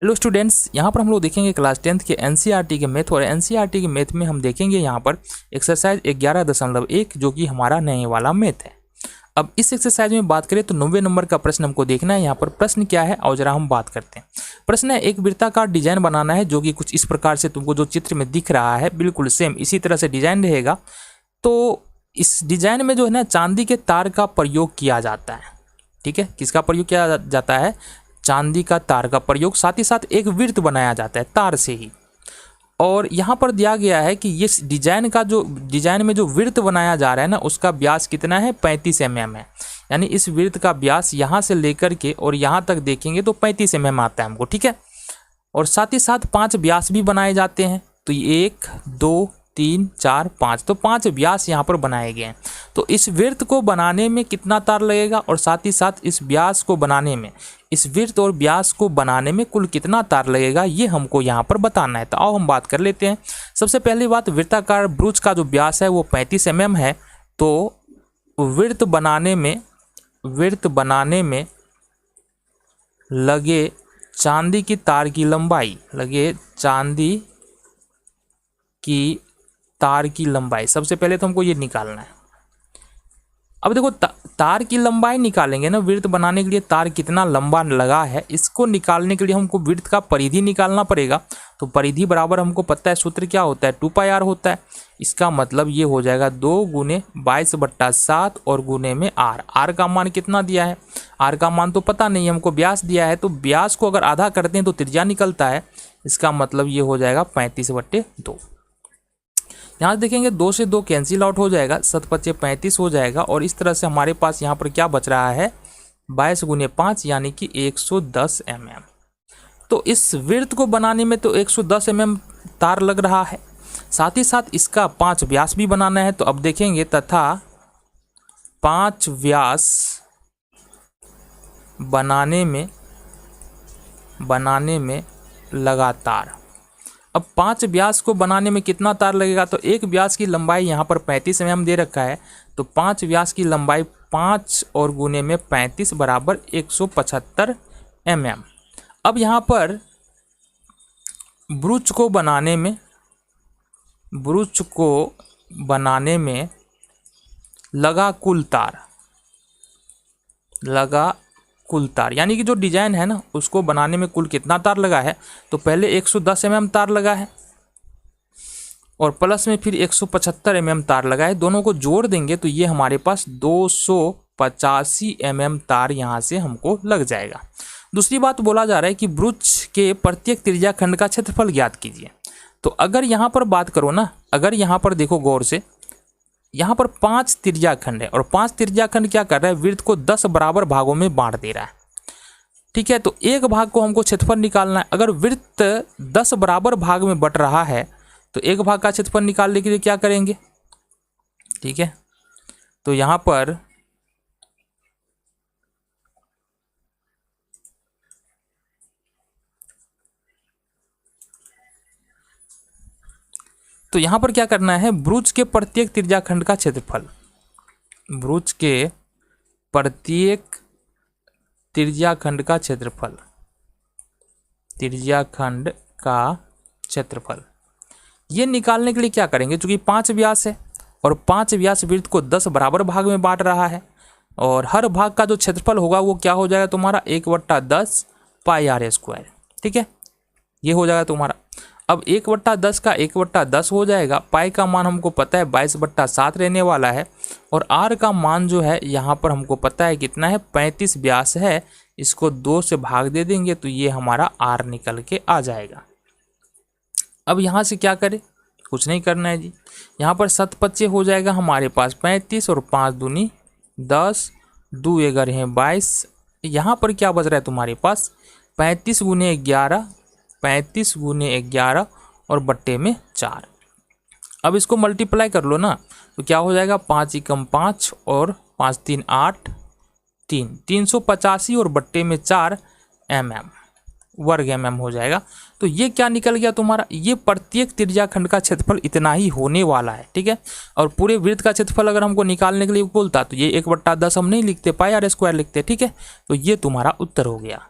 Hello students, यहाँ पर हम लोग देखेंगे क्लास 10th के एनसीईआरटी के मैथ। और एनसीईआरटी के मैथ में हम देखेंगे यहाँ पर एक्सरसाइज 11.1 जो कि हमारा नए वाला मैथ है। अब इस एक्सरसाइज में बात करें तो 90 नंबर का प्रश्न हमको देखना है। यहाँ पर प्रश्न क्या है और जरा हम बात करते हैं। प्रश्न है, एक वृत्ताकार डिजाइन बनाना है जो कि कुछ इस प्रकार से तुमको जो चित्र में दिख रहा है बिल्कुल सेम इसी तरह से डिजाइन रहेगा। तो इस डिजाइन में जो है ना चांदी के तार का प्रयोग किया जाता है। ठीक है, किसका प्रयोग किया जाता है? चांदी का तार का प्रयोग। साथ ही साथ एक वृत्त बनाया जाता है तार से ही। और यहाँ पर दिया गया है कि ये डिजाइन में जो वृत्त बनाया जा रहा है ना उसका व्यास कितना है? 35 mm है। यानी इस वृत्त का व्यास यहाँ से लेकर के और यहाँ तक देखेंगे तो 35 mm आता है हमको। ठीक है, और साथ ही साथ 5 व्यास भी बनाए जाते हैं। तो 1 2 3 4 5, तो 5 व्यास यहाँ पर बनाए गए हैं। तो इस वृत्त को बनाने में कितना तार लगेगा और साथ ही साथ इस व्यास को बनाने में, इस वृत्त और व्यास को बनाने में कुल कितना तार लगेगा ये हमको यहाँ पर बताना है। तो आओ हम बात कर लेते हैं। सबसे पहली बात, वृत्ताकार ब्रुज का जो व्यास है वो 35 mm है। तो वृत्त बनाने में लगे चांदी की तार की लंबाई, सबसे पहले तो हमको ये निकालना है। अब देखो तार की लंबाई निकालेंगे ना, वृत्त बनाने के लिए तार कितना लंबा लगा है इसको निकालने के लिए हमको वृत्त का परिधि निकालना पड़ेगा। तो परिधि बराबर हमको पता है सूत्र क्या होता है? 2πr होता है। इसका मतलब ये हो जाएगा 2 × 22/7 और गुने में r। r का मान कितना दिया है? r का मान तो पता नहीं, हमको व्यास दिया है। तो व्यास को अगर आधा करते हैं तो त्रिज्या निकलता है। इसका मतलब ये हो जाएगा 35/2। यहाँ देखेंगे 2 से 2 कैंसिल आउट हो जाएगा, 7 × 5 = 35 हो जाएगा। और इस तरह से हमारे पास यहाँ पर क्या बच रहा है? 22 × 5 यानी कि 110 mm। तो इस वृत्त को बनाने में तो 110 mm तार लग रहा है। साथ ही साथ इसका 5 व्यास भी बनाना है। तो अब देखेंगे तथा 5 व्यास बनाने में लगातार। अब 5 व्यास को बनाने में कितना तार लगेगा? तो एक व्यास की लंबाई यहाँ पर 35 mm दे रखा है। तो 5 व्यास की लंबाई 5 और गुने में 35 बराबर 175 mm। अब यहाँ पर ब्रुज को बनाने में लगा कुल तार यानी कि जो डिजाइन है ना उसको बनाने में कुल कितना तार लगा है? तो पहले 110 mm तार लगा है और प्लस में फिर 175 mm तार लगा है। दोनों को जोड़ देंगे तो ये हमारे पास 285 mm तार यहाँ से हमको लग जाएगा। दूसरी बात बोला जा रहा है कि ब्रुज के प्रत्येक त्रिज्या खंड का क्षेत्रफल ज्ञात कीजिए। तो अगर यहाँ पर बात करो ना, अगर यहाँ पर देखो गौर से, यहाँ पर 5 त्रिज्या खंड है और 5 त्रिज्या खंड क्या कर रहा है? वृत्त को 10 बराबर भागों में बांट दे रहा है। ठीक है, तो एक भाग को हमको क्षेत्रफल निकालना है। अगर वृत्त 10 बराबर भाग में बट रहा है तो एक भाग का क्षेत्रफल निकालने के लिए क्या करेंगे? ठीक है, तो यहाँ पर क्या करना है? ब्रुज के प्रत्येक त्रिज्या खंड का क्षेत्रफल, ब्रुज के प्रत्येक त्रिज्या खंड का क्षेत्रफल ये निकालने के लिए क्या करेंगे? क्योंकि 5 व्यास है और 5 व्यास वृत्त को 10 बराबर भाग में बांट रहा है और हर भाग का जो क्षेत्रफल होगा वो क्या हो जाएगा तुम्हारा? 1/10 πr²। ठीक है, ये हो जाएगा तुम्हारा। अब 1/10 का 1/10 हो जाएगा। पाई का मान हमको पता है 22/7 रहने वाला है और r का मान जो है यहाँ पर हमको पता है कितना है? 35 व्यास है। इसको 2 से भाग दे देंगे तो ये हमारा r निकल के आ जाएगा। अब यहाँ से क्या करें? कुछ नहीं करना है जी। यहाँ पर 7 × 5 हो जाएगा हमारे पास 35 और 5 दूनी 10, 2 11 है 22। यहाँ पर क्या बच रहा है तुम्हारे पास? 35 × 11 और बट्टे में 4। अब इसको मल्टीप्लाई कर लो ना तो क्या हो जाएगा? 5 × 5 और 5 3 8, 385 और बट्टे में 4 mm वर्ग mm हो जाएगा। तो ये क्या निकल गया तुम्हारा? ये प्रत्येक त्रिज्या खंड का क्षेत्रफल इतना ही होने वाला है। ठीक है, और पूरे वृत्त का क्षेत्रफल अगर हमको निकालने के लिए बोलता तो ये 1/10 हम नहीं लिखते, πr² लिखते। ठीक है, तो ये तुम्हारा उत्तर हो गया।